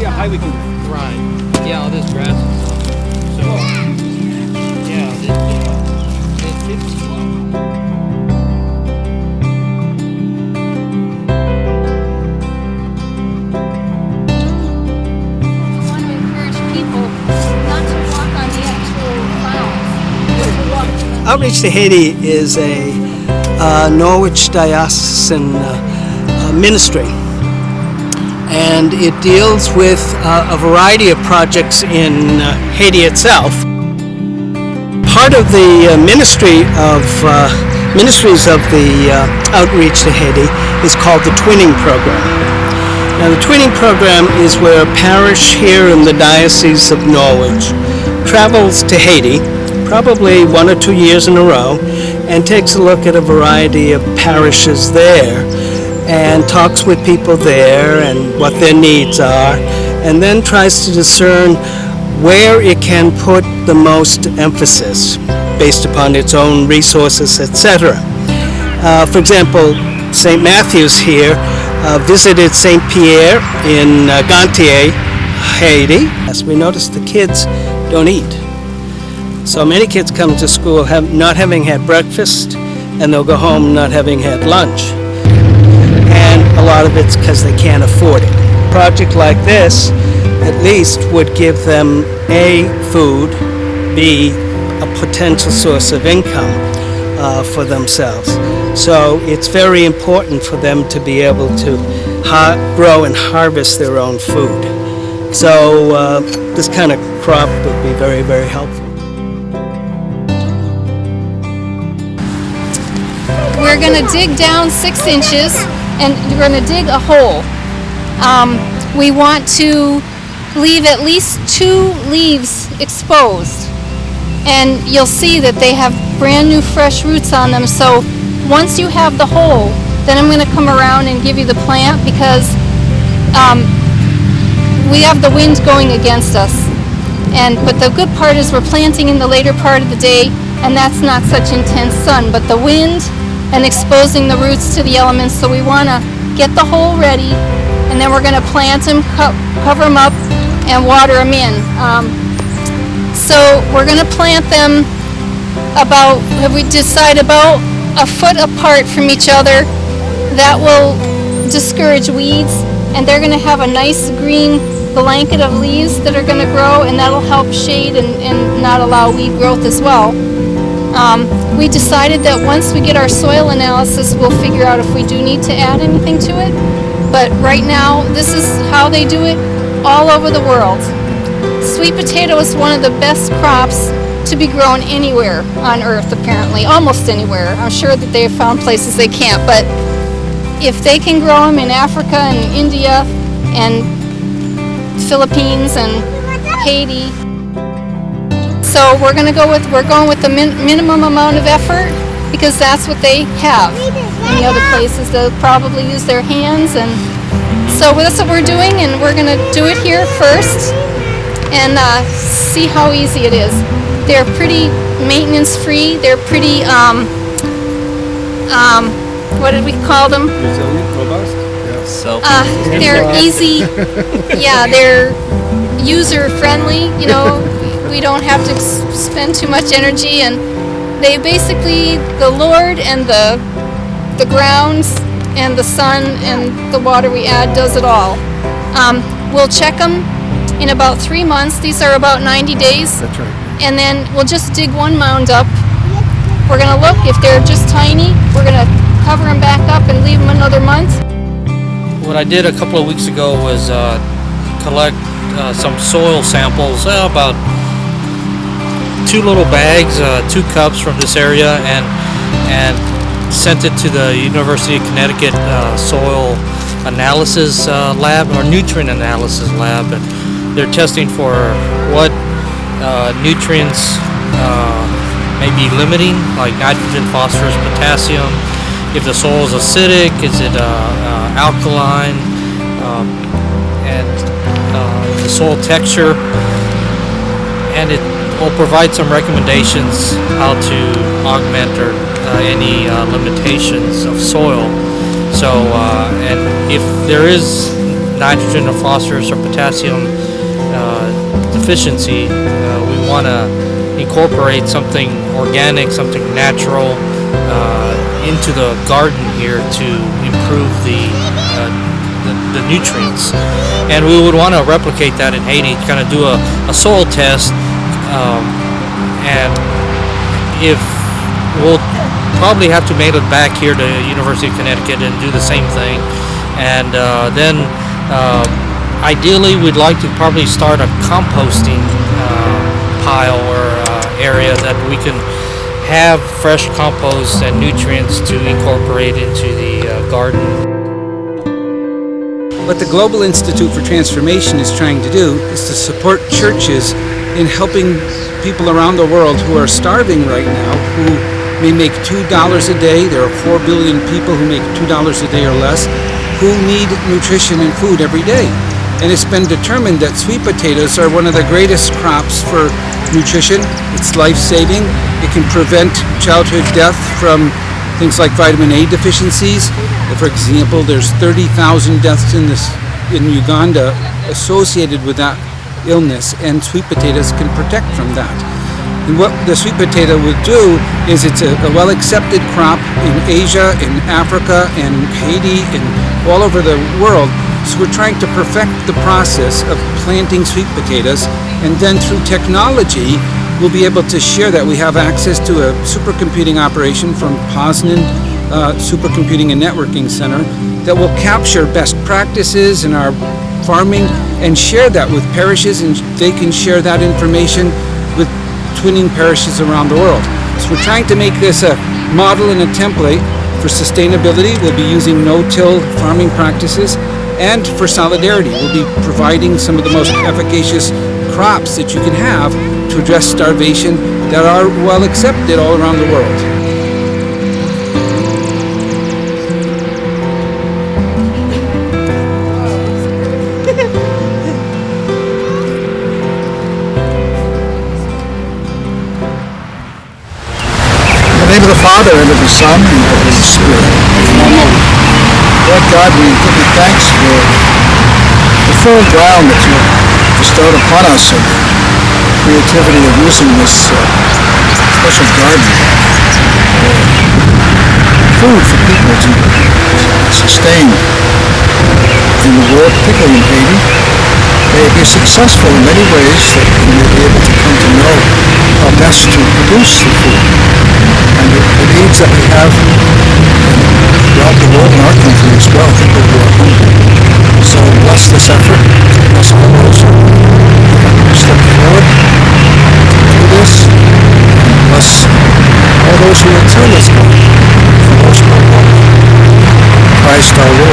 see how high we can go. Right. Yeah, all this grass and stuff. So, yeah, it's want to encourage people not to walk on the actual clouds, but to walk on the Outreach to Haiti is a Norwich diocesan ministry, and it deals with a variety of projects in Haiti itself. Part of the ministries of the Outreach to Haiti is called the Twinning Program. Now, the Twinning Program is where a parish here in the Diocese of Norwich travels to Haiti, probably 1 or 2 years in a row, and takes a look at a variety of parishes there and talks with people there and what their needs are, and then tries to discern where it can put the most emphasis based upon its own resources, etc. For example, St. Matthew's here visited St. Pierre in Gantier, Haiti. As we noticed, the kids don't eat. So many kids come to school not having had breakfast, and they'll go home not having had lunch. And a lot of it's because they can't afford it. A project like this at least would give them A, food, B, a potential source of income for themselves. So it's very important for them to be able to grow and harvest their own food. So this kind of crop would be very, very helpful. We're going to dig down 6 inches and we're going to dig a hole. We want to leave at least 2 leaves exposed, and you'll see that they have brand new fresh roots on them. So once you have the hole, then I'm going to come around and give you the plant, because we have the wind going against us. But the good part is we're planting in the later part of the day, and that's not such intense sun, but the wind and exposing the roots to the elements. So we want to get the hole ready, and then we're going to plant them, cover them up, and water them in. So we're going to plant them about 1 foot apart from each other. That will discourage weeds, and they're going to have a nice green blanket of leaves that are going to grow, and that'll help shade and not allow weed growth as well. We decided that once we get our soil analysis, we'll figure out if we do need to add anything to it. But right now, this is how they do it all over the world. Sweet potato is one of the best crops to be grown anywhere on earth, apparently, almost anywhere. I'm sure that they have found places they can't, but if they can grow them in Africa and India and Philippines and Haiti. So we're going with the minimum amount of effort, because that's what they have. In the other places, they'll probably use their hands, and so that's what we're doing, and we're going to do it here first and see how easy it is. They're pretty maintenance-free. They're pretty, what did we call them? Resilient, robust? Yeah. They're easy. Yeah, they're user-friendly, you know. We don't have to spend too much energy, and they basically, the Lord and the grounds and the sun and the water we add does it all. We'll check them in about 3 months. These are about 90 days. That's right. And then we'll just dig one mound up. We're going to look. If they're just tiny, we're going to cover them back up and leave them another month. What I did a couple of weeks ago was collect some soil samples, about 2 little bags, 2 cups from this area, and sent it to the University of Connecticut soil analysis lab, or nutrient analysis lab, and they're testing for what nutrients may be limiting, like nitrogen, phosphorus, potassium. If the soil is acidic, is it alkaline, and the soil texture, and it will provide some recommendations how to augment or any limitations of soil. So, and if there is nitrogen or phosphorus or potassium deficiency, we want to incorporate something organic, something natural into the garden here to improve the nutrients. And we would want to replicate that in Haiti, kind of do a soil test, and if we'll probably have to mail it back here to University of Connecticut and do the same thing. And then ideally we'd like to probably start a composting pile or area that we can have fresh compost and nutrients to incorporate into the garden. What the Global Institute for Transformation is trying to do is to support churches in helping people around the world who are starving right now, who may make $2 a day. There are 4 billion people who make $2 a day or less, who need nutrition and food every day. And it's been determined that sweet potatoes are one of the greatest crops for nutrition. It's life-saving. It can prevent childhood death from things like vitamin A deficiencies. For example, there's 30,000 deaths in Uganda associated with that illness, and sweet potatoes can protect from that. And what the sweet potato will do is it's a well-accepted crop in Asia, in Africa, and Haiti, and all over the world. So we're trying to perfect the process of planting sweet potatoes, and then through technology, we'll be able to share that. We have access to a supercomputing operation from Poznan Supercomputing and Networking Center that will capture best practices in our farming and share that with parishes, and they can share that information with twinning parishes around the world. So we're trying to make this a model and a template for sustainability. We'll be using no-till farming practices, and for solidarity, we'll be providing some of the most efficacious crops that you can have to address starvation that are well accepted all around the world. In the name of the Father, and of the Son, and of the Holy Spirit. Amen. Lord God, we give you thanks for the fertile ground that you bestowed upon us, and the creativity of using this special garden for food for people to sustain in the world, particularly in Haiti. May it be successful in many ways, that we may be able to come to know how best to produce the food and the needs that we have throughout the world, in our country as well, people who are hungry. So bless this effort, bless all those who step forward to do this, and bless all those who will tell us, God, for those who are hungry. Christ our Lord.